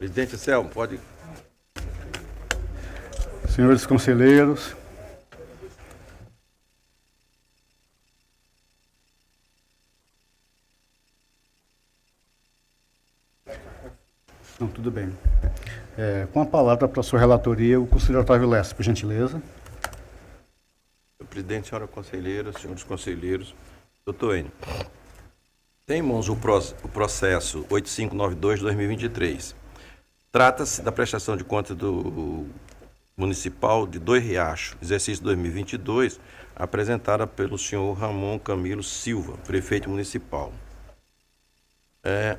Presidente Selmo, pode. Senhores conselheiros, não, tudo bem. Com a palavra para a sua relatoria, o conselheiro Otávio Lessa, por gentileza. Presidente, senhora conselheira, senhores conselheiros, doutor Enio, tem em mãos o processo 8592-2023. Trata-se da prestação de contas do municipal de Dois Riachos, exercício 2022, apresentada pelo senhor Ramon Camilo Silva, prefeito municipal.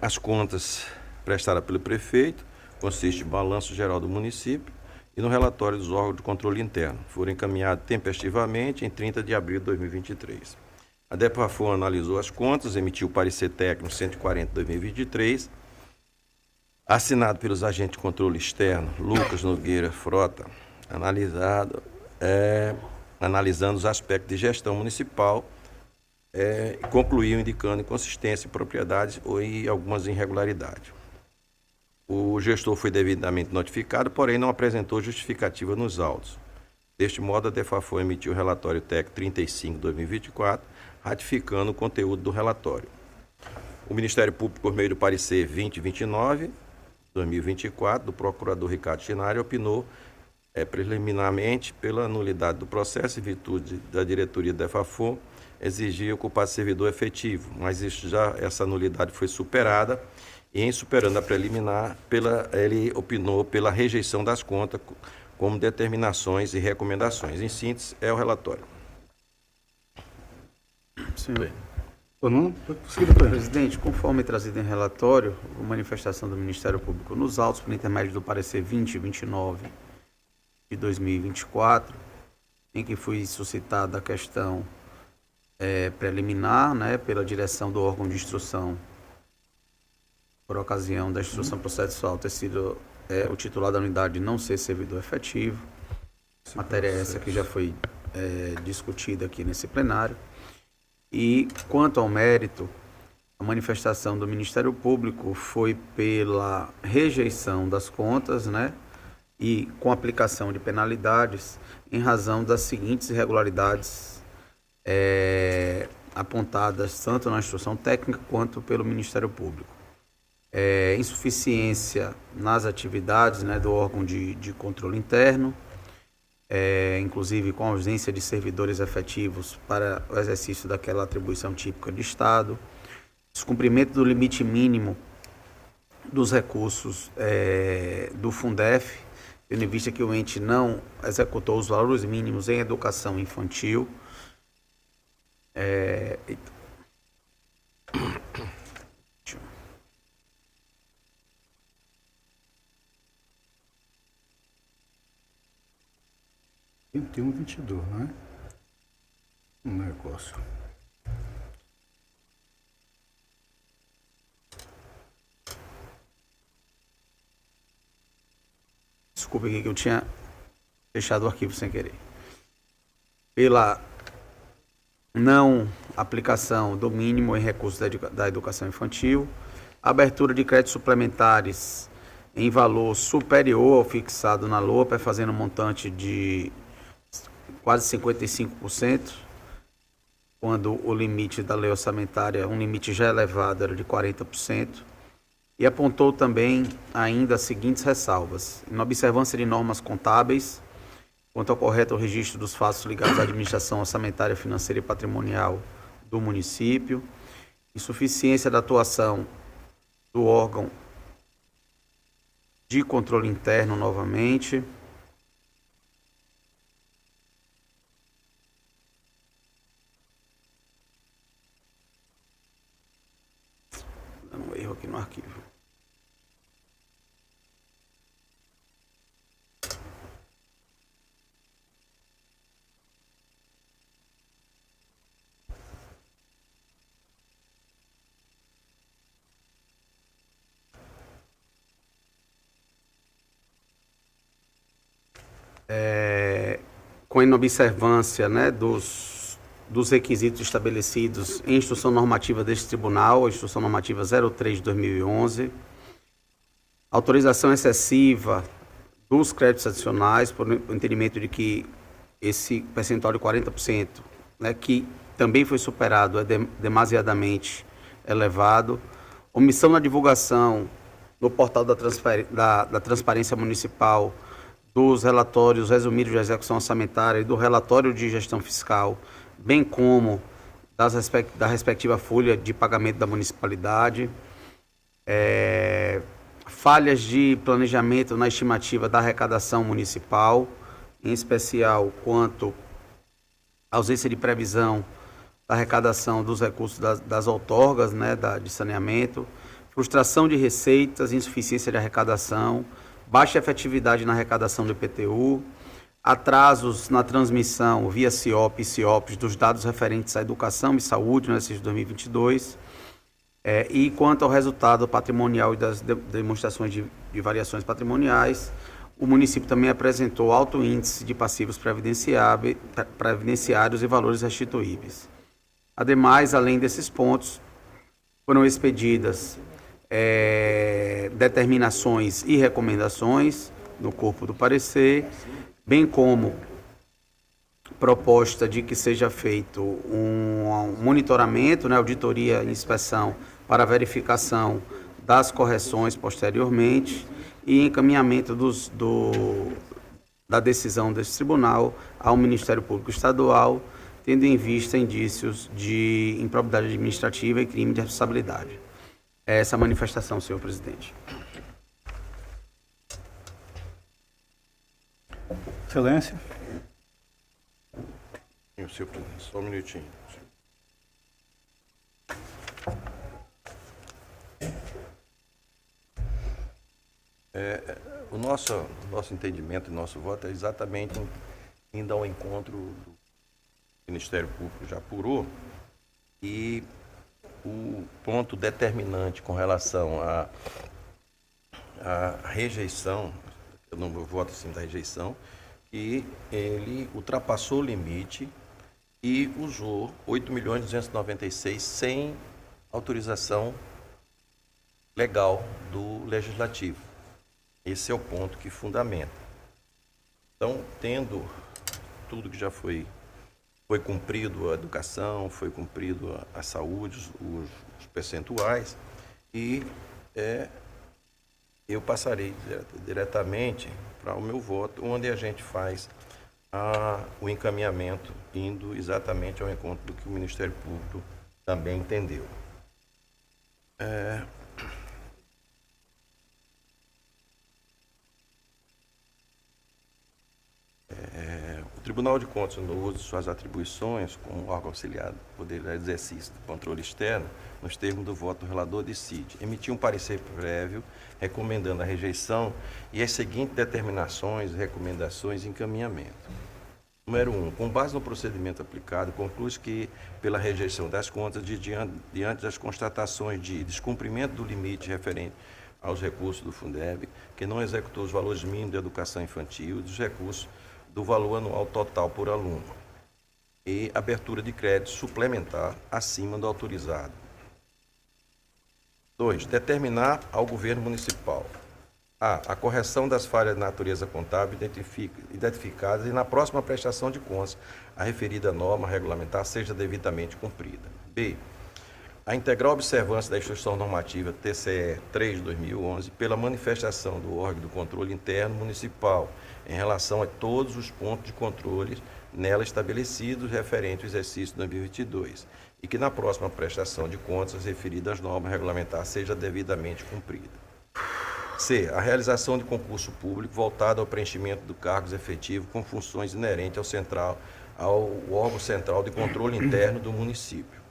As contas prestadas pelo prefeito consistem em balanço geral do município e no relatório dos órgãos de controle interno. Foram encaminhados tempestivamente em 30 de abril de 2023. A DEPAFON analisou as contas, emitiu o parecer técnico 140/2023, assinado pelos agentes de controle externo Lucas Nogueira Frota, analisando os aspectos de gestão municipal, concluiu indicando inconsistência, impropriedades ou algumas irregularidades. O gestor foi devidamente notificado, porém não apresentou justificativa nos autos. Deste modo, a DEPAFON emitiu o relatório técnico 35/2024, ratificando o conteúdo do relatório. O Ministério Público, por meio do parecer 2029/2024, do procurador Ricardo Chinari, opinou preliminarmente pela nulidade do processo em virtude da diretoria da DEPAFON exigir ocupar servidor efetivo, mas essa nulidade foi superada e, em superando a preliminar, ele opinou pela rejeição das contas como determinações e recomendações. Em síntese, é o relatório. Senhor. Presidente, conforme trazido em relatório, a manifestação do Ministério Público nos autos, por intermédio do parecer 2029 de 2024, em que foi suscitada a questão preliminar, pela direção do órgão de instrução, por ocasião da instrução processual ter sido o titular da unidade não ser servidor efetivo. Matéria essa que já foi discutida aqui nesse plenário. E, quanto ao mérito, a manifestação do Ministério Público foi pela rejeição das contas, e com aplicação de penalidades em razão das seguintes irregularidades apontadas tanto na instrução técnica quanto pelo Ministério Público. Insuficiência nas atividades do órgão de controle interno, inclusive com ausência de servidores efetivos para o exercício daquela atribuição típica de Estado, descumprimento do limite mínimo dos recursos do Fundef, tendo em vista que o ente não executou os valores mínimos em educação infantil. Tem um 22, não é? Um negócio. Desculpa aqui que eu tinha fechado o arquivo sem querer. Pela não aplicação do mínimo em recursos da educação infantil, abertura de créditos suplementares em valor superior ao fixado na LOA, fazendo um montante de quase 55%, quando o limite da lei orçamentária, um limite já elevado, era de 40%, e apontou também ainda as seguintes ressalvas: em observância de normas contábeis, quanto ao correto registro dos fatos ligados à administração orçamentária, financeira e patrimonial do município, insuficiência da atuação do órgão de controle interno novamente, dando um erro aqui no arquivo. Com a inobservância dos requisitos estabelecidos em instrução normativa deste tribunal, a instrução normativa 03 de 2011, Autorização excessiva dos créditos adicionais, por entendimento de que esse percentual de 40%, né, que também foi superado, é demasiadamente elevado. Omissão na divulgação no portal da Transparência Municipal dos relatórios resumidos de execução orçamentária e do relatório de gestão fiscal, bem como da respectiva folha de pagamento da municipalidade. Falhas de planejamento na estimativa da arrecadação municipal, em especial quanto à ausência de previsão da arrecadação dos recursos das outorgas, né, de saneamento, frustração de receitas, insuficiência de arrecadação, baixa efetividade na arrecadação do IPTU, atrasos na transmissão via CIOP e CIOPs dos dados referentes à educação e saúde no exercício de 2022, e quanto ao resultado patrimonial e das demonstrações de variações patrimoniais, o município também apresentou alto índice de passivos previdenciários e valores restituíveis. Ademais, além desses pontos, foram expedidas determinações e recomendações no corpo do parecer, bem como proposta de que seja feito um monitoramento, né, auditoria e inspeção para verificação das correções posteriormente e encaminhamento da decisão desse tribunal ao Ministério Público Estadual, tendo em vista indícios de improbidade administrativa e crime de responsabilidade. É essa a manifestação, senhor presidente. Excelência. Senhor presidente, só um minutinho. O nosso entendimento e nosso voto é exatamente indo ao encontro do Ministério Público já apurou, e o ponto determinante com relação à rejeição, eu não voto assim da rejeição, que ele ultrapassou o limite e usou 8.296.000 sem autorização legal do Legislativo. Esse é o ponto que fundamenta. Então, tendo tudo que já foi cumprido, a educação, foi cumprido a saúde, os percentuais, e eu passarei diretamente para o meu voto, onde a gente faz o encaminhamento, indo exatamente ao encontro do que o Ministério Público também entendeu. O Tribunal de Contas, no uso de suas atribuições como órgão auxiliar do Poder de Exercício do Controle Externo, nos termos do voto do relator, decide emitir um parecer prévio recomendando a rejeição e as seguintes determinações, recomendações e encaminhamento. Número 1. Com base no procedimento aplicado, conclui-se que, pela rejeição das contas, diante das constatações de descumprimento do limite referente aos recursos do Fundeb, que não executou os valores mínimos de educação infantil e dos recursos do valor anual total por aluno, e abertura de crédito suplementar acima do autorizado. 2. Determinar ao governo municipal a correção das falhas de natureza contábil identificadas e na próxima prestação de contas a referida norma regulamentar seja devidamente cumprida. B. A integral observância da Instrução Normativa TCE 3/2011 pela manifestação do órgão do controle interno municipal em relação a todos os pontos de controle nela estabelecidos referente ao exercício 2022 e que na próxima prestação de contas as referidas normas regulamentares seja devidamente cumprida. C. A realização de concurso público voltado ao preenchimento de cargos efetivos com funções inerentes ao órgão central de controle interno do município.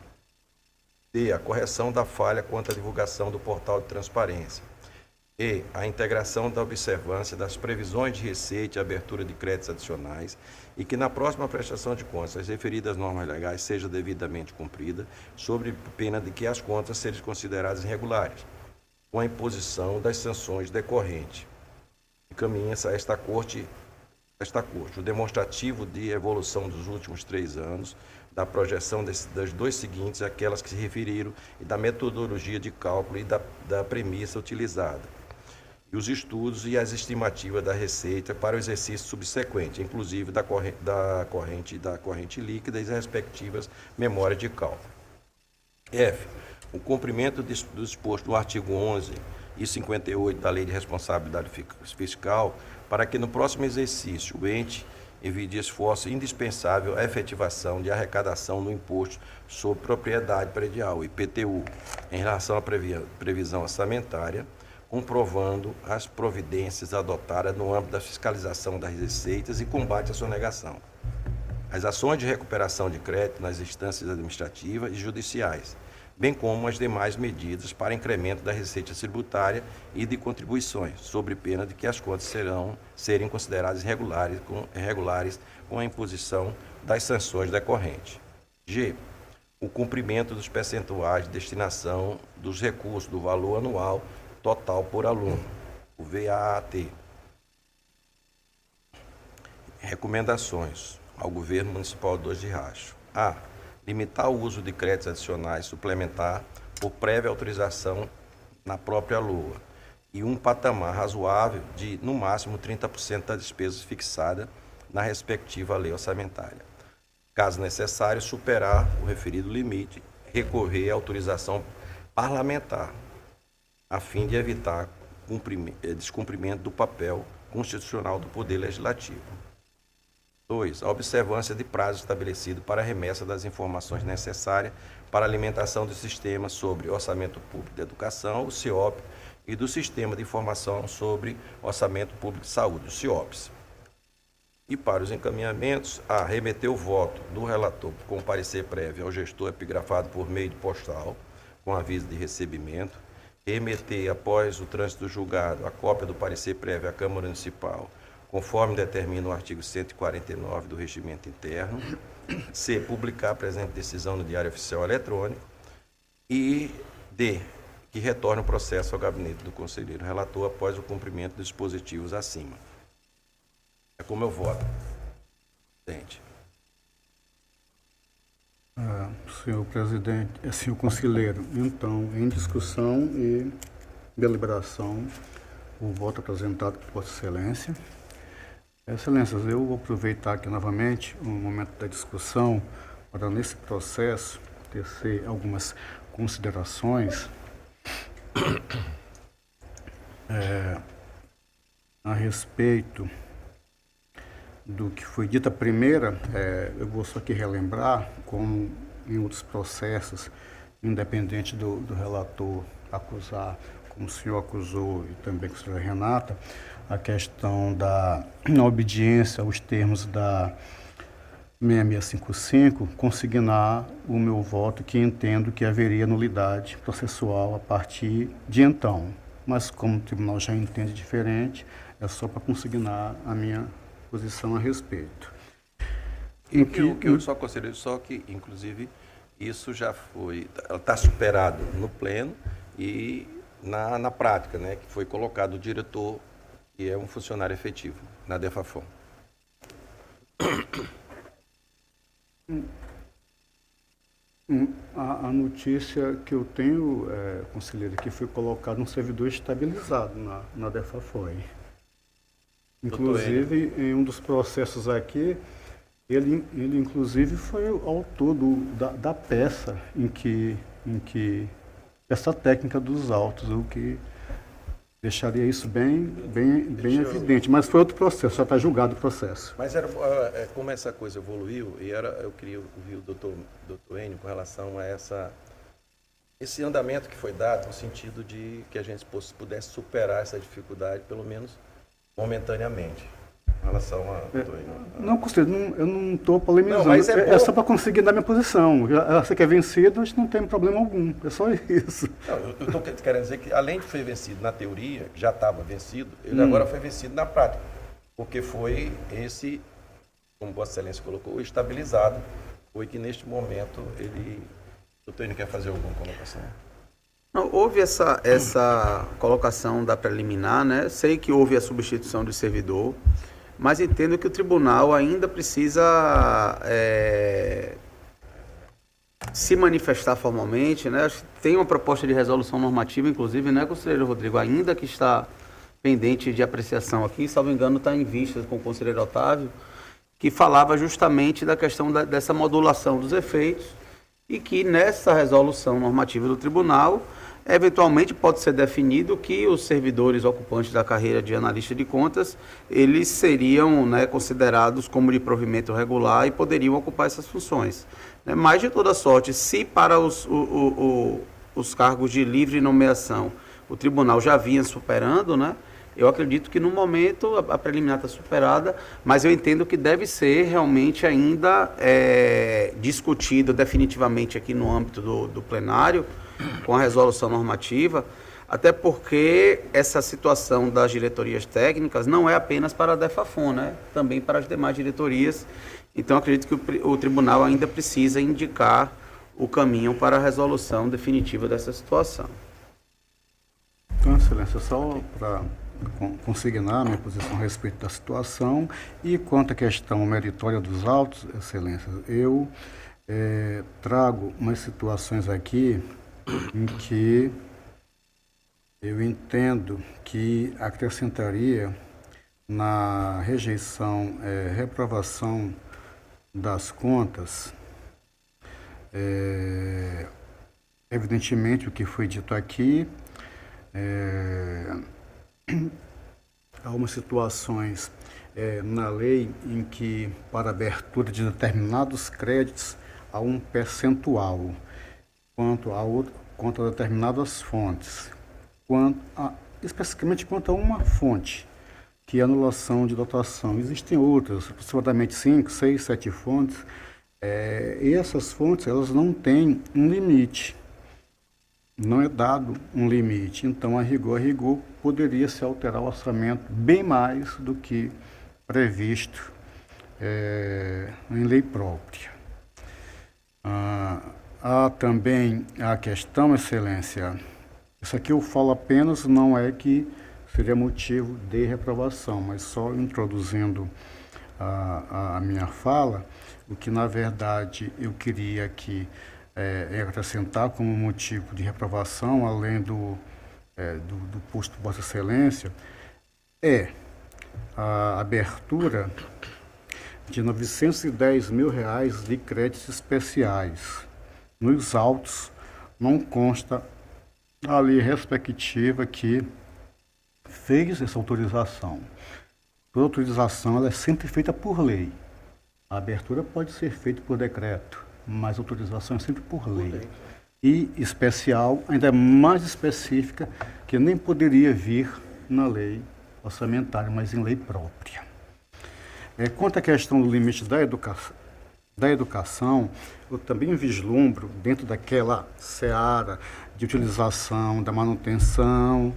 D. A correção da falha quanto à divulgação do portal de transparência. E. A integração da observância das previsões de receita e abertura de créditos adicionais e que na próxima prestação de contas as referidas normas legais seja devidamente cumprida, sob pena de que as contas sejam consideradas irregulares, com a imposição das sanções decorrentes. Encaminha-se a esta corte o demonstrativo de evolução dos últimos 3 anos, da projeção das dois seguintes, aquelas que se referiram, e da metodologia de cálculo e da premissa utilizada. e os estudos e as estimativas da receita para o exercício subsequente, inclusive da corrente líquida e as respectivas memórias de cálculo. F. O cumprimento do disposto no artigo 11 e 58 da Lei de Responsabilidade Fiscal para que no próximo exercício o ente envie de esforço indispensável à efetivação de arrecadação do Imposto sobre Propriedade Predial, IPTU, em relação à previsão orçamentária, comprovando as providências adotadas no âmbito da fiscalização das receitas e combate à sonegação. As ações de recuperação de crédito nas instâncias administrativas e judiciais, bem como as demais medidas para incremento da receita tributária e de contribuições, sob pena de que as contas serem consideradas irregulares com a imposição das sanções decorrentes. G. O cumprimento dos percentuais de destinação dos recursos do valor anual total por aluno, o VAT. Recomendações ao Governo Municipal de 2 de Riacho. A. Limitar o uso de créditos adicionais suplementar por prévia autorização na própria LOA e um patamar razoável de, no máximo, 30% das despesas fixadas na respectiva lei orçamentária. Caso necessário, superar o referido limite, recorrer à autorização parlamentar, a fim de evitar descumprimento do papel constitucional do Poder Legislativo. 2. A observância de prazo estabelecido para a remessa das informações necessárias para a alimentação do Sistema sobre Orçamento Público de Educação, o CIOP, e do Sistema de Informação sobre Orçamento Público de Saúde, o CIOPS. E para os encaminhamentos, a. Remeter o voto do relator com parecer prévio ao gestor epigrafado por meio de postal, com aviso de recebimento. Remeter, após o trânsito do julgado, a cópia do parecer prévio à Câmara Municipal, conforme determina o artigo 149 do Regimento Interno. C. Publicar a presente decisão no Diário Oficial Eletrônico. E D. Que retorne o processo ao gabinete do conselheiro relator após o cumprimento dos dispositivos acima. É como eu voto. Presidente. Senhor presidente, senhor conselheiro, então, em discussão e deliberação, o voto apresentado por Vossa Excelência. Excelências, eu vou aproveitar aqui novamente o momento da discussão para, nesse processo, tecer algumas considerações a respeito do que foi dito. A primeira, eu vou só aqui relembrar, como em outros processos, independente do relator acusar, como o senhor acusou e também com a senhora Renata, a questão da não obediência aos termos da 6655, consignar o meu voto, que entendo que haveria nulidade processual a partir de então. Mas como o tribunal já entende diferente, é só para consignar a minha posição a respeito. Só conselheiro, só que, inclusive, isso já foi, está superado no pleno e na prática, né, que foi colocado o diretor, que é um funcionário efetivo na DEFAFON. A notícia que eu tenho, conselheiro, que foi colocado um servidor estabilizado na DEFAFON. Inclusive, em um dos processos aqui, ele inclusive foi o autor da peça em que essa técnica dos autos, o que deixaria isso bem evidente. Mas foi outro processo, já está julgado o processo. Mas como essa coisa evoluiu, e eu queria ouvir o doutor Enio com relação a esse andamento que foi dado, no sentido de que a gente pudesse superar essa dificuldade, pelo menos momentaneamente, em relação a... Não, conselheiro, eu não estou polemizando. Não, mas é só para conseguir dar minha posição. Você quer vencido, acho que não tem problema algum. É só isso. Não, eu estou querendo dizer que, além de ser vencido na teoria, que já estava vencido, ele agora foi vencido na prática. Porque foi esse, como Vossa Excelência colocou, estabilizado. Foi que, neste momento, ele... O doutor Enio quer fazer alguma colocação? Não, houve essa colocação da preliminar, né? Sei que houve a substituição de servidor, mas entendo que o tribunal ainda precisa se manifestar formalmente, né? Tem uma proposta de resolução normativa, inclusive, né, conselheiro Rodrigo, ainda que está pendente de apreciação aqui, salvo engano, está em vista com o conselheiro Otávio, que falava justamente da questão dessa modulação dos efeitos e que nessa resolução normativa do tribunal, eventualmente pode ser definido que os servidores ocupantes da carreira de analista de contas, eles seriam, né, considerados como de provimento regular e poderiam ocupar essas funções. Mas, de toda sorte, se para os cargos de livre nomeação o tribunal já vinha superando, né, eu acredito que no momento a preliminar está superada, mas eu entendo que deve ser realmente ainda discutido definitivamente aqui no âmbito do plenário, com a resolução normativa, até porque essa situação das diretorias técnicas não é apenas para a DEFAFON, né? Também para as demais diretorias. Então, acredito que o tribunal ainda precisa indicar o caminho para a resolução definitiva dessa situação. Então, Excelência, só para consignar minha posição a respeito da situação e quanto à questão meritória dos autos, Excelência, eu trago umas situações aqui em que eu entendo que acrescentaria na rejeição, reprovação das contas, evidentemente o que foi dito aqui, há umas situações na lei em que para abertura de determinados créditos há um percentual quanto a determinadas fontes, especificamente quanto a uma fonte, que é a anulação de dotação. Existem outras, aproximadamente 5, 6, 7 fontes, e essas fontes elas não têm um limite, não é dado um limite. Então, a rigor, poderia se alterar o orçamento bem mais do que previsto em lei própria. Há também a questão, Excelência, isso aqui eu falo apenas, não é que seria motivo de reprovação, mas só introduzindo a minha fala, o que na verdade eu queria aqui acrescentar como motivo de reprovação, além do posto Vossa Excelência, é a abertura de R$ 910 mil de créditos especiais. Nos autos não consta a lei respectiva que fez essa autorização. Toda autorização ela é sempre feita por lei. A abertura pode ser feita por decreto, mas a autorização é sempre por lei. E especial, ainda mais específica, que nem poderia vir na lei orçamentária, mas em lei própria. Quanto à questão do limite da educação, eu também vislumbro, dentro daquela seara de utilização da manutenção,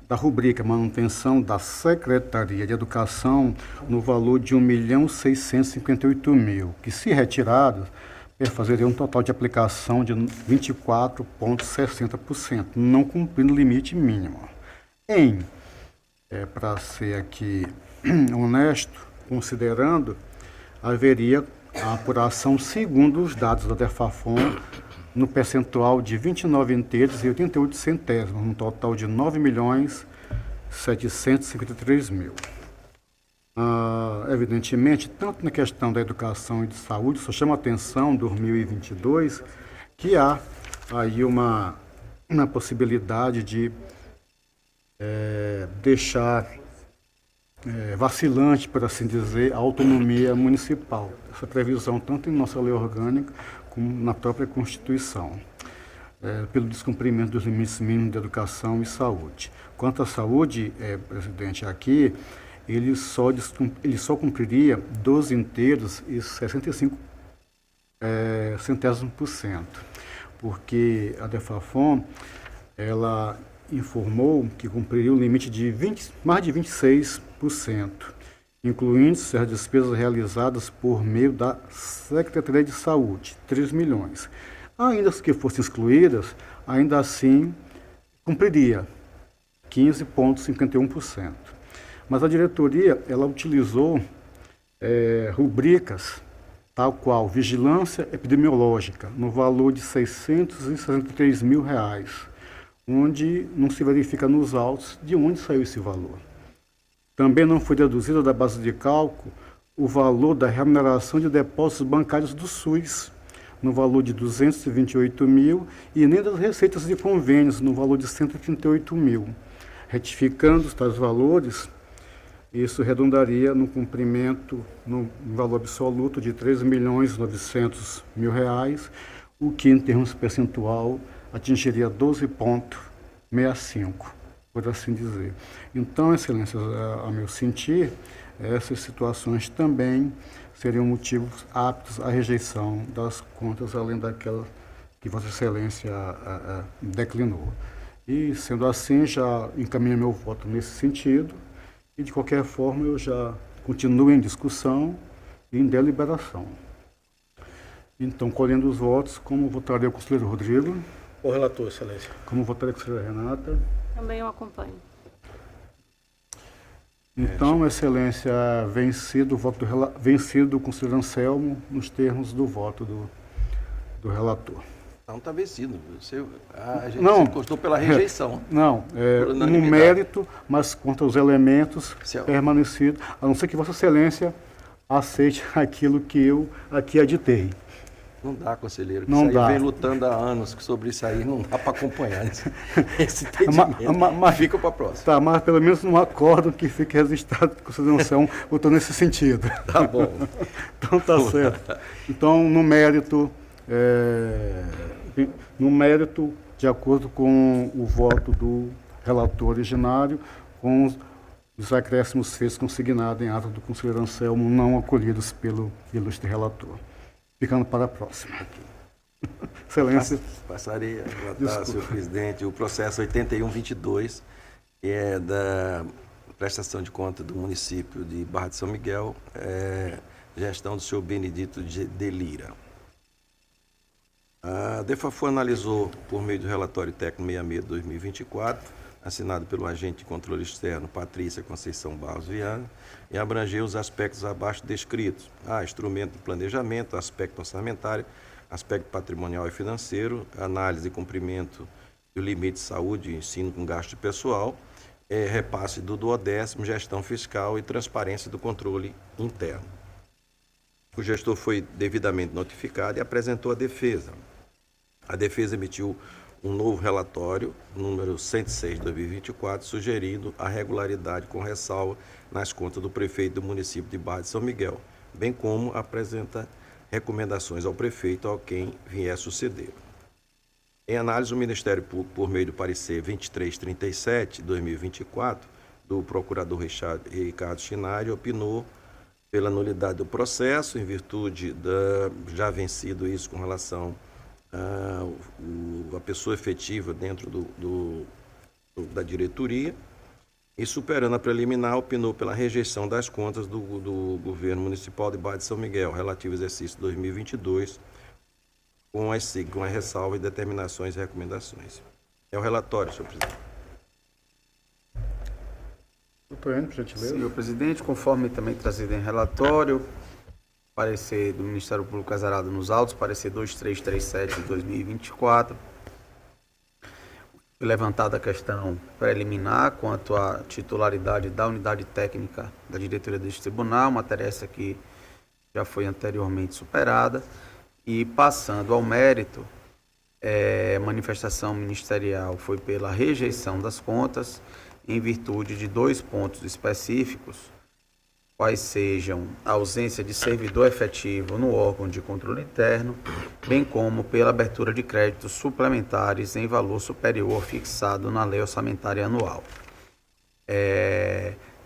da rubrica manutenção da Secretaria de Educação, no valor de R$ 1.658.000, que, se retirados, fazeria um total de aplicação de 24,60%, não cumprindo o limite mínimo. Para ser aqui honesto, considerando, haveria a apuração segundo os dados da DEFAFON no percentual de 29,88, um total de R$ 9.753.000. Evidentemente, tanto na questão da educação e de saúde, só chama a atenção, 2022, que há aí uma possibilidade de deixar vacilante, por assim dizer, a autonomia municipal. Essa previsão, tanto em nossa lei orgânica, como na própria Constituição, pelo descumprimento dos limites mínimos de educação e saúde. Quanto à saúde, presidente, aqui, ele só cumpriria 12,65%, porque a DEFAFON, ela informou que cumpriria o limite de mais de 26%, incluindo-se as despesas realizadas por meio da Secretaria de Saúde, 3 milhões. Ainda que fossem excluídas, ainda assim cumpriria 15,51%. Mas a diretoria, ela utilizou rubricas, tal qual vigilância epidemiológica, no valor de R$ 663 mil, onde não se verifica nos autos de onde saiu esse valor. Também não foi deduzido da base de cálculo o valor da remuneração de depósitos bancários do SUS, no valor de 228 mil, e nem das receitas de convênios, no valor de 138 mil. Retificando os tais valores, isso redundaria no cumprimento, no valor absoluto de R$ 3.900.000 reais, o que, em termos percentual, atingiria 12,65%, por assim dizer. Então, Excelência, a meu sentir, essas situações também seriam motivos aptos à rejeição das contas, além daquela que Vossa Excelência declinou. E, sendo assim, já encaminho meu voto nesse sentido, e, de qualquer forma, eu já continuo em discussão e em deliberação. Então, colhendo os votos, como votaria o conselheiro Rodrigo? O relator, Excelência. Como votaria a conselheira Renata? Também eu acompanho. Então, Excelência, vencido o conselheiro Anselmo nos termos do voto do relator. Não está vencido. A gente Não. se encostou pela rejeição. Não, Por no unanimidade. mérito, mas quanto aos elementos Se- permanecidos, a não ser que Vossa Excelência aceite aquilo que eu aqui aditei. Não dá, conselheiro. Não Isso aí dá. vem lutando há anos sobre isso aí, não dá para acompanhar esse entendimento. mas- Fica para a próxima. Tá, mas pelo menos não acórdão que fique registrado que o conselheiro Anselmo votou nesse sentido. Tá bom. Então tá certo. Então, no mérito, de acordo com o voto do relator originário, com os acréscimos feitos consignados em ata do conselheiro Anselmo, não acolhidos pelo ilustre relator. Ficando para a próxima. Excelência. Passarei a votar, Desculpa. senhor presidente, o processo 8122, que é da prestação de conta do município de Barra de São Miguel, gestão do senhor Benedito de Lira. A DEFAFU analisou, por meio do relatório técnico 66/2024, assinado pelo agente de controle externo Patrícia Conceição Barros Viana, e abrangeu os aspectos abaixo descritos: instrumento de planejamento, aspecto orçamentário, aspecto patrimonial e financeiro, análise e cumprimento do limite de saúde e ensino com gasto pessoal, repasse do duodécimo, gestão fiscal e transparência do controle interno. O gestor foi devidamente notificado e apresentou a defesa. A defesa emitiu um novo relatório, número 106/2024, sugerindo a regularidade com ressalva nas contas do prefeito do município de Barra de São Miguel, bem como apresenta recomendações ao prefeito ao quem vier suceder. Em análise, o Ministério Público, por meio do parecer 2337/2024, do procurador Ricardo Chinari, opinou pela nulidade do processo, em virtude já vencido isso com relação a pessoa efetiva dentro da diretoria, e superando a preliminar, opinou pela rejeição das contas do governo municipal de Barra de São Miguel, relativo ao exercício 2022, com as ressalvas e determinações e recomendações. É o relatório, senhor presidente. Doutor Enio, por gentileza. Senhor presidente, conforme também trazido em relatório, parecer do Ministério Público exarado nos autos, parecer 2337 de 2024, foi levantada a questão preliminar quanto à titularidade da unidade técnica da diretoria deste tribunal, matéria essa que já foi anteriormente superada, e passando ao mérito, manifestação ministerial foi pela rejeição das contas, em virtude de 2 pontos específicos, quais sejam a ausência de servidor efetivo no órgão de controle interno, bem como pela abertura de créditos suplementares em valor superior fixado na lei orçamentária anual.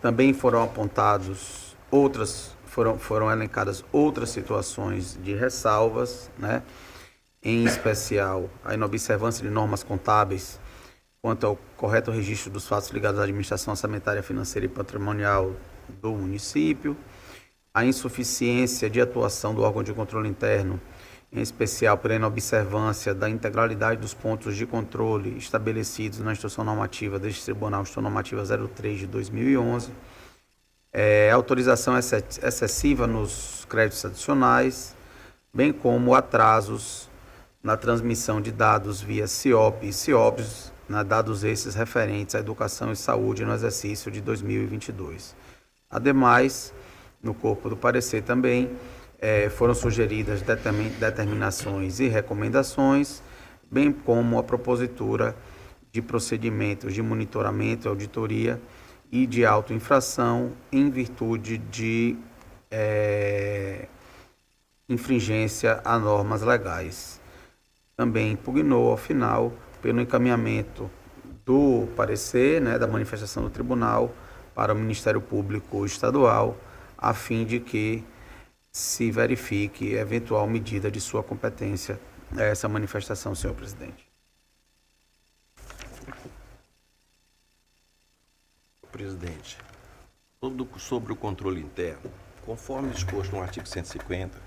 Também foram apontados foram elencadas outras situações de ressalvas, né? Em especial a inobservância de normas contábeis quanto ao correto registro dos fatos ligados à administração orçamentária, financeira e patrimonial do município, a insuficiência de atuação do órgão de controle interno, em especial pela inobservância da integralidade dos pontos de controle estabelecidos na Instrução Normativa deste Tribunal, Instrução Normativa 03 de 2011, autorização excessiva nos créditos adicionais, bem como atrasos na transmissão de dados via CIOP e CIOBS dados esses referentes à educação e saúde no exercício de 2022. Ademais, no corpo do parecer também foram sugeridas determinações e recomendações, bem como a propositura de procedimentos de monitoramento, auditoria e de autoinfração em virtude de infringência a normas legais. Também impugnou, ao final, pelo encaminhamento do parecer, da manifestação do tribunal, para o Ministério Público Estadual, a fim de que se verifique eventual medida de sua competência a essa manifestação, senhor presidente. Presidente, sobre o controle interno, conforme disposto no artigo 150,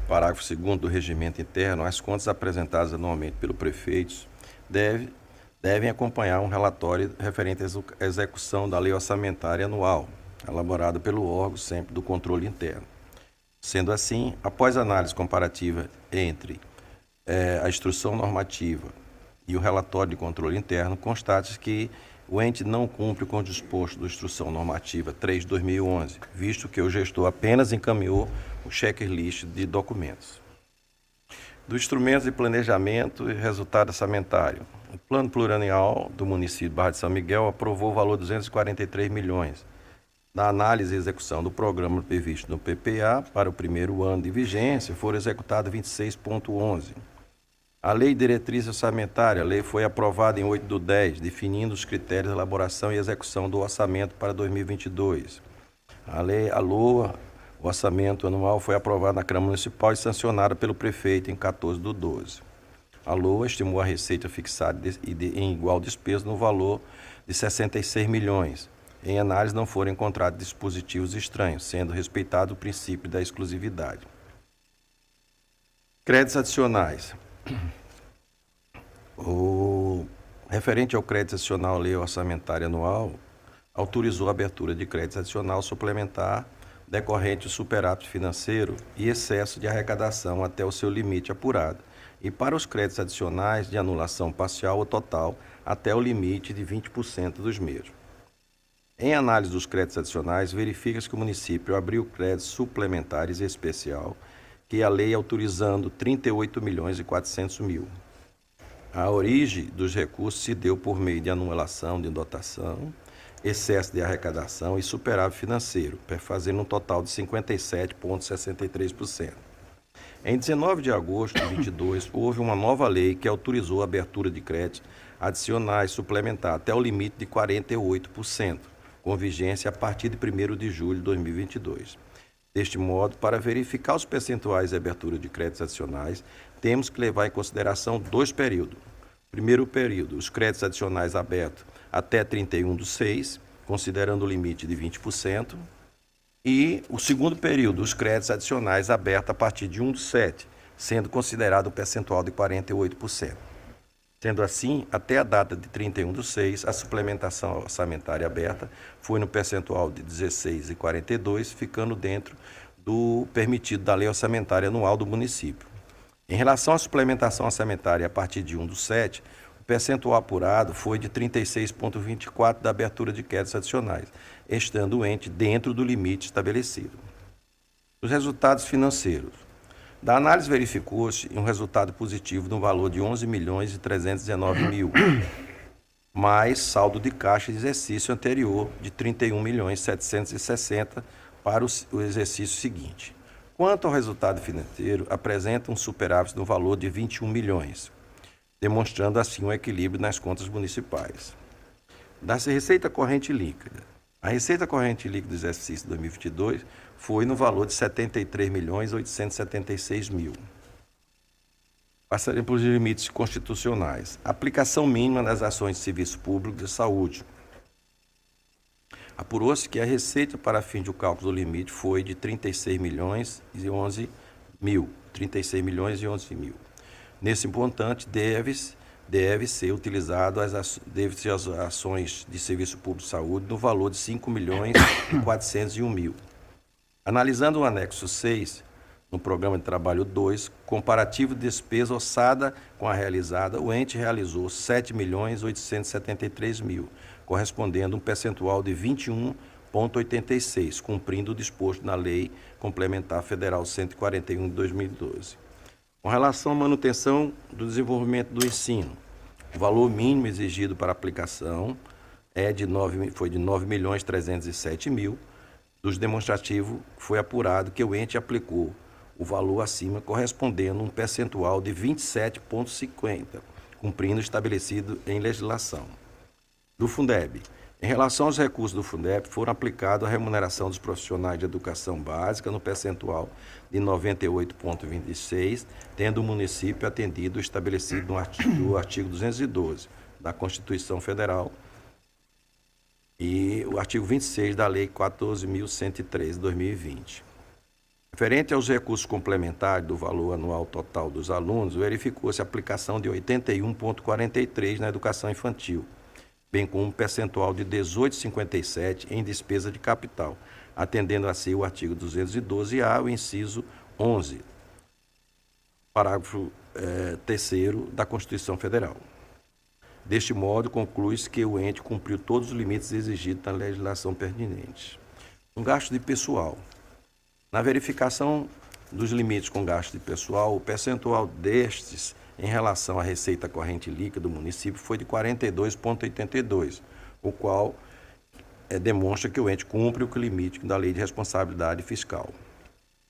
parágrafo 2º do regimento interno, as contas apresentadas anualmente pelo prefeito devem acompanhar um relatório referente à execução da lei orçamentária anual, elaborado pelo órgão sempre do controle interno. Sendo assim, após análise comparativa entre a instrução normativa e o relatório de controle interno, constate que o ente não cumpre com o disposto da Instrução Normativa 3/2011, visto que o gestor apenas encaminhou o checklist de documentos. Do instrumento de planejamento e resultado orçamentário, o Plano Plurianual do município de Barra de São Miguel aprovou o valor de 243 milhões. Na análise e execução do programa previsto no PPA, para o primeiro ano de vigência, foram executados 26,11. A Lei de Diretriz Orçamentária, a lei foi aprovada em 8/10, definindo os critérios de elaboração e execução do orçamento para 2022. A Lei LOA, o orçamento anual, foi aprovado na Câmara Municipal e sancionada pelo prefeito em 14/12. A LOA estimou a receita fixada em igual despesa no valor de 66 milhões. Em análise, não foram encontrados dispositivos estranhos, sendo respeitado o princípio da exclusividade. Créditos adicionais. O referente ao crédito adicional à lei orçamentária anual, autorizou a abertura de crédito adicional suplementar decorrente do superávit financeiro e excesso de arrecadação até o seu limite apurado, e para os créditos adicionais de anulação parcial ou total até o limite de 20% dos mesmos. Em análise dos créditos adicionais, verifica-se que o município abriu créditos suplementares especial, que a lei autorizando 38.400.000. A origem dos recursos se deu por meio de anulação de dotação, excesso de arrecadação e superávit financeiro, fazendo um total de 57,63%. Em 19 de agosto de 2022, houve uma nova lei que autorizou a abertura de créditos adicionais suplementar até o limite de 48%, com vigência a partir de 1º de julho de 2022. Deste modo, para verificar os percentuais de abertura de créditos adicionais, temos que levar em consideração 2 períodos. Primeiro período, os créditos adicionais abertos até 31/6, considerando o limite de 20%. E o segundo período, os créditos adicionais abertos a partir de 1/7, sendo considerado o percentual de 48%. Sendo assim, até a data de 31/6, a suplementação orçamentária aberta foi no percentual de 16,42, ficando dentro do permitido da lei orçamentária anual do município. Em relação à suplementação orçamentária a partir de 1/7, o percentual apurado foi de 36,24 da abertura de créditos adicionais, estando o ente dentro do limite estabelecido. Os resultados financeiros. Da análise verificou-se um resultado positivo no valor de 11.319.000, mais saldo de caixa de exercício anterior de 31.760 para o exercício seguinte. Quanto ao resultado financeiro, apresenta um superávit no valor de 21 milhões, demonstrando assim um equilíbrio nas contas municipais. Da receita corrente líquida. A receita corrente líquida do exercício 2022 foi no valor de 73.876.000. Passaremos pelos limites constitucionais. Aplicação mínima das ações de serviço público de saúde. Apurou-se que a receita para fim de cálculo do limite foi de 36.011.000. Nesse montante, deve ser utilizado as ações de serviço público de saúde no valor de 5.401.000. Analisando o anexo 6 No programa de trabalho 2, comparativo de despesa orçada com a realizada, o ente realizou R$ 7.873.000, correspondendo a um percentual de 21,86%, cumprindo o disposto na Lei Complementar Federal 141 de 2012. Com relação à manutenção do desenvolvimento do ensino, o valor mínimo exigido para aplicação foi de R$ 9.307.000. Dos demonstrativos, foi apurado que o ente aplicou o valor acima, correspondendo a um percentual de 27,50%, cumprindo o estabelecido em legislação. Do Fundeb. Em relação aos recursos do Fundeb, foram aplicados a remuneração dos profissionais de educação básica no percentual de 98,26%, tendo o município atendido o estabelecido no artigo 212 da Constituição Federal e o artigo 26 da Lei 14.103, de 2020. Referente aos recursos complementares do valor anual total dos alunos, verificou-se a aplicação de 81,43% na educação infantil, bem como um percentual de 18,57% em despesa de capital, atendendo assim o artigo 212-A, o inciso 11, parágrafo 3º da Constituição Federal. Deste modo, conclui-se que o ente cumpriu todos os limites exigidos na legislação pertinente. Um gasto de pessoal. Na verificação dos limites com gasto de pessoal, o percentual destes em relação à receita corrente líquida do município foi de 42,82%, o qual demonstra que o ente cumpre o limite da Lei de Responsabilidade Fiscal.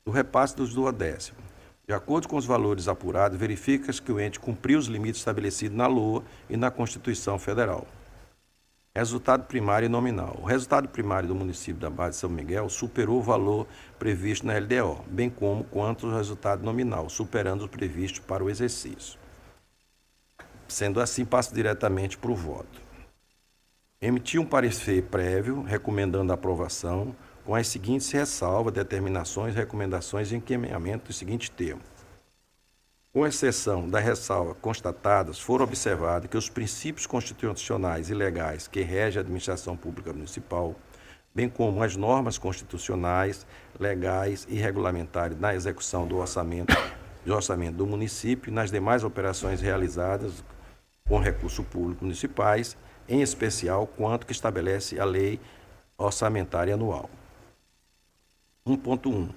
O repasse dos duodécimos. De acordo com os valores apurados, verifica-se que o ente cumpriu os limites estabelecidos na LOA e na Constituição Federal. Resultado primário e nominal. O resultado primário do município da Barra de São Miguel superou o valor previsto na LDO, bem como quanto o resultado nominal, superando o previsto para o exercício. Sendo assim, passo diretamente para o voto. Emitir um parecer prévio, recomendando a aprovação, com as seguintes ressalvas, determinações, recomendações e encaminhamento dos seguintes termos. Com exceção das ressalvas constatadas, foram observados que os princípios constitucionais e legais que regem a administração pública municipal, bem como as normas constitucionais, legais e regulamentares na execução do orçamento do município e nas demais operações realizadas com recursos públicos municipais, em especial quanto que estabelece a Lei Orçamentária Anual. 1.1.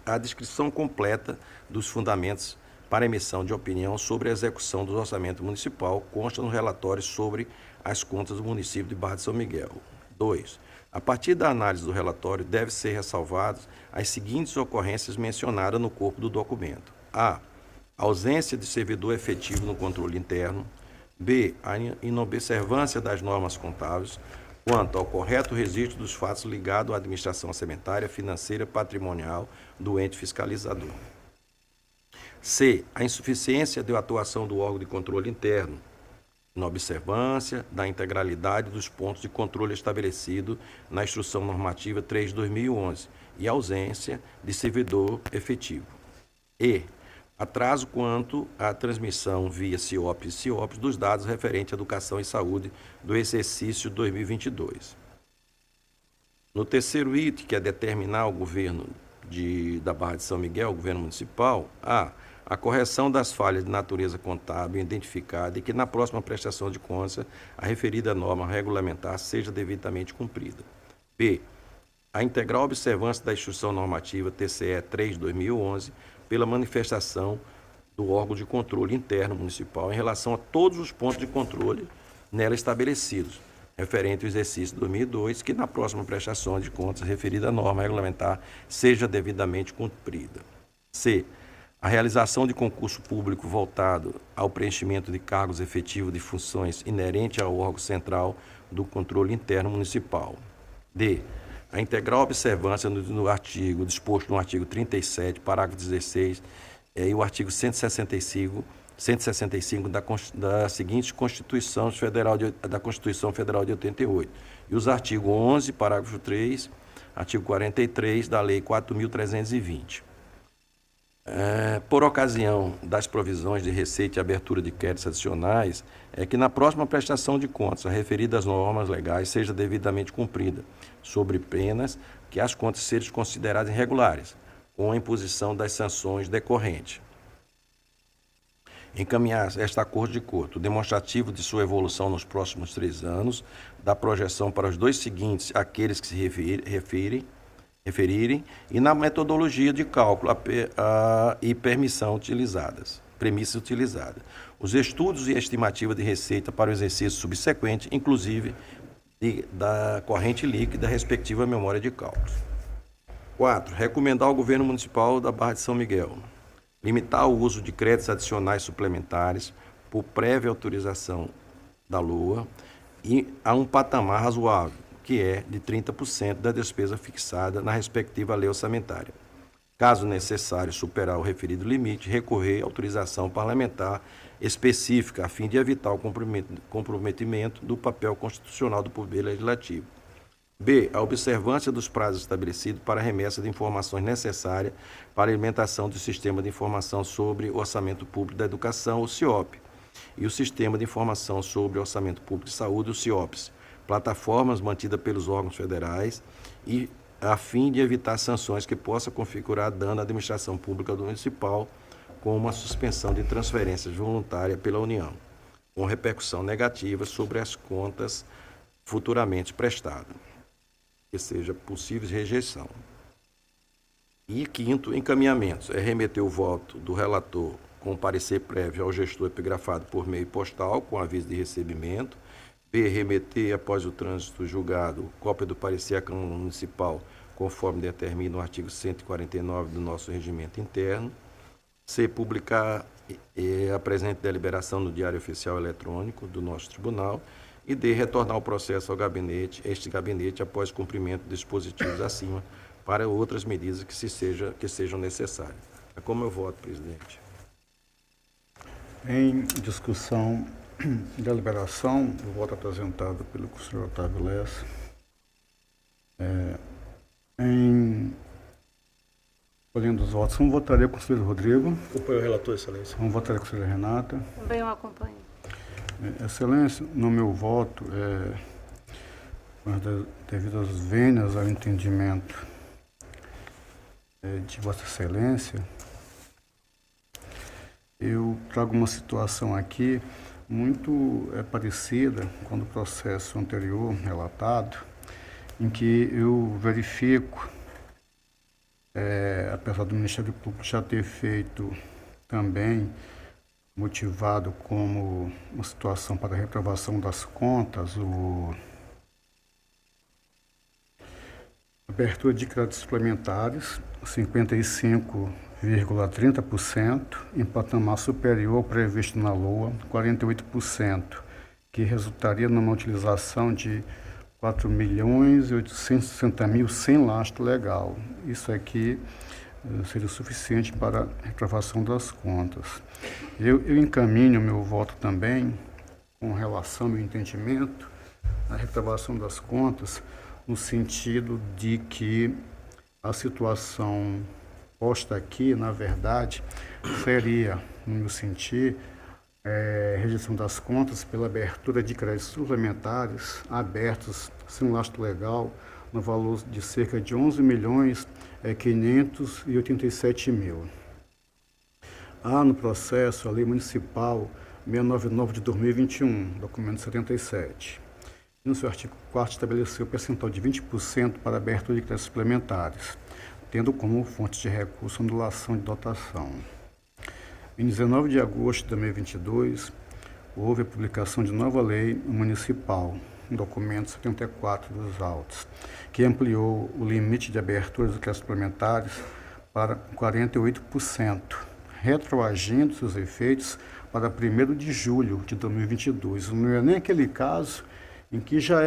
A descrição completa dos fundamentos para emissão de opinião sobre a execução do orçamento municipal consta no relatório sobre as contas do município de Barra de São Miguel. 2. A partir da análise do relatório, deve ser ressalvadas as seguintes ocorrências mencionadas no corpo do documento. A. Ausência de servidor efetivo no controle interno. B. A inobservância das normas contábeis quanto ao correto registro dos fatos ligados à administração orçamentária, financeira, patrimonial do ente fiscalizador. C. A insuficiência de atuação do órgão de controle interno, na observância da integralidade dos pontos de controle estabelecido na Instrução Normativa 3/2011 e ausência de servidor efetivo. E. Atraso quanto à transmissão via CIOPS e CIOPS dos dados referentes à educação e saúde do exercício 2022. No terceiro item, que é determinar o governo da Barra de São Miguel, o governo municipal, a correção das falhas de natureza contábil identificada e que na próxima prestação de contas a referida norma regulamentar seja devidamente cumprida. B. A integral observância da Instrução Normativa TCE 3/2011 pela manifestação do órgão de controle interno municipal em relação a todos os pontos de controle nela estabelecidos, referente ao exercício 2002, que na próxima prestação de contas a referida norma regulamentar seja devidamente cumprida. C. A realização de concurso público voltado ao preenchimento de cargos efetivos de funções inerentes ao órgão central do controle interno municipal. D. A integral observância no artigo disposto no artigo 37, parágrafo 16, e o artigo 165 da seguinte Constituição Federal da Constituição Federal de 88, e os artigos 11, parágrafo 3, artigo 43 da Lei 4.320. Por ocasião das provisões de receita e abertura de créditos adicionais, é que na próxima prestação de contas, a referida às normas legais seja devidamente cumprida, sobre penas que as contas sejam consideradas irregulares, com a imposição das sanções decorrentes. Encaminhar esta acordo de curto, demonstrativo de sua evolução nos próximos 3 anos, da projeção para os 2 seguintes, aqueles que se referirem, e na metodologia de cálculo e premissa utilizada. Os estudos e estimativa de receita para o exercício subsequente, inclusive da corrente líquida, respectiva memória de cálculos. 4. Recomendar ao governo municipal da Barra de São Miguel limitar o uso de créditos adicionais suplementares por prévia autorização da LOA e a um patamar razoável, que é de 30% da despesa fixada na respectiva lei orçamentária. Caso necessário superar o referido limite, recorrer à autorização parlamentar específica a fim de evitar o comprometimento do papel constitucional do Poder Legislativo. B. A observância dos prazos estabelecidos para a remessa de informações necessárias para a alimentação do Sistema de Informação sobre o Orçamento Público da Educação, o CIOP, e o Sistema de Informação sobre o Orçamento Público de Saúde, o CIOPS, plataformas mantidas pelos órgãos federais, e a fim de evitar sanções que possam configurar dano à administração pública municipal, como a suspensão de transferências voluntárias pela União, com repercussão negativa sobre as contas futuramente prestadas, que seja possível rejeição. E 5º, encaminhamentos. É remeter o voto do relator com parecer prévio ao gestor epigrafado por meio postal, com aviso de recebimento. B. Remeter, após o trânsito julgado, cópia do parecer à Câmara Municipal, conforme determina o artigo 149 do nosso regimento interno. C. Publicar a presente deliberação no Diário Oficial Eletrônico do nosso tribunal. E D. Retornar o processo ao gabinete, após cumprimento dos dispositivos acima, para outras medidas que sejam necessárias. É como eu voto, presidente. Em discussão e deliberação, o voto apresentado pelo senhor Otávio Lessa. Olhando os votos, um votaria com o conselheiro Rodrigo. Acompanho o relator, excelência. Um votaria com a conselheira Renata. Também eu acompanho. Excelência, no meu voto, devido às vênias ao entendimento de Vossa Excelência, eu trago uma situação aqui muito parecida com o processo anterior relatado, em que eu verifico, apesar do Ministério Público já ter feito também, motivado como uma situação para a reprovação das contas, abertura de créditos suplementares, 55,30%, em patamar superior ao previsto na LOA, 48%, que resultaria numa utilização de 4.860.000 sem lastro legal. Isso aqui seria o suficiente para a reprovação das contas. Eu encaminho meu voto também, com relação ao meu entendimento, à reprovação das contas, no sentido de que a situação posta aqui, na verdade, seria, no meu sentir, rejeição das contas pela abertura de créditos suplementares abertos sem lastro legal, no valor de cerca de 11.587.000. Há no processo a Lei Municipal 699 de 2021, documento 77. No seu artigo 4º estabeleceu o percentual de 20% para abertura de créditos suplementares, tendo como fonte de recurso a anulação de dotação. Em 19 de agosto de 2022, houve a publicação de nova lei municipal, documento 74 dos autos, que ampliou o limite de abertura dos créditos suplementares para 48%, retroagindo seus efeitos para 1º de julho de 2022. Não é nem aquele caso em que já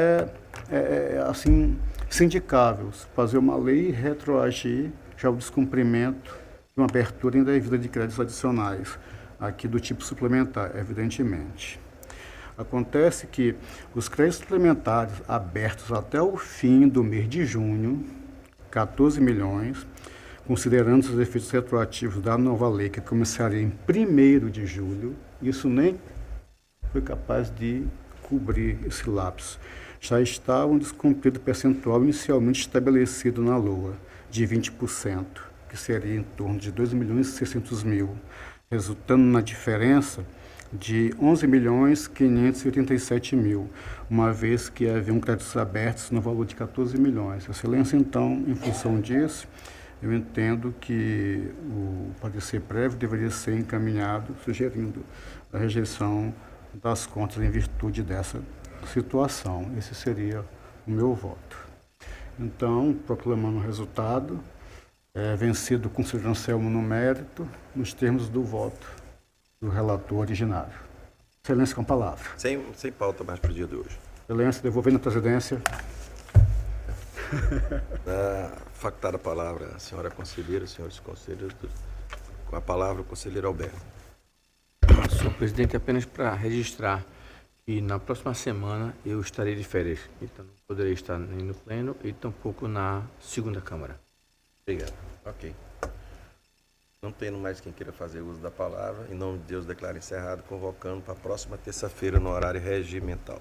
assim, sindicável fazer uma lei e retroagir já o descumprimento de uma abertura indevida de créditos adicionais, aqui do tipo suplementar, evidentemente. Acontece que os créditos suplementares abertos até o fim do mês de junho, 14 milhões, considerando os efeitos retroativos da nova lei, que começaria em 1º de julho, isso nem foi capaz de cobrir esse lapso. Já estava um descumprido percentual inicialmente estabelecido na LOA, de 20%, que seria em torno de 2.600.000, resultando na diferença de 11.587.000, uma vez que haviam créditos abertos no valor de 14 milhões. Excelência, então, em função disso, eu entendo que o parecer prévio deveria ser encaminhado, sugerindo a rejeição das contas em virtude dessa situação. Esse seria o meu voto. Então, proclamando o resultado, vencido o conselheiro Anselmo no mérito, nos termos do voto do relator originário. Excelência, com a palavra. Sem pauta mais para o dia de hoje. Excelência, devolvendo a presidência. Factada a palavra a senhora conselheira, senhores conselheiros, com a palavra o conselheiro Alberto. Senhor presidente, apenas para registrar que na próxima semana eu estarei de férias, então não poderei estar nem no pleno e tampouco na segunda Câmara. Obrigado. Ok. Não tendo mais quem queira fazer uso da palavra, em nome de Deus declaro encerrado, convocando para a próxima terça-feira no horário regimental.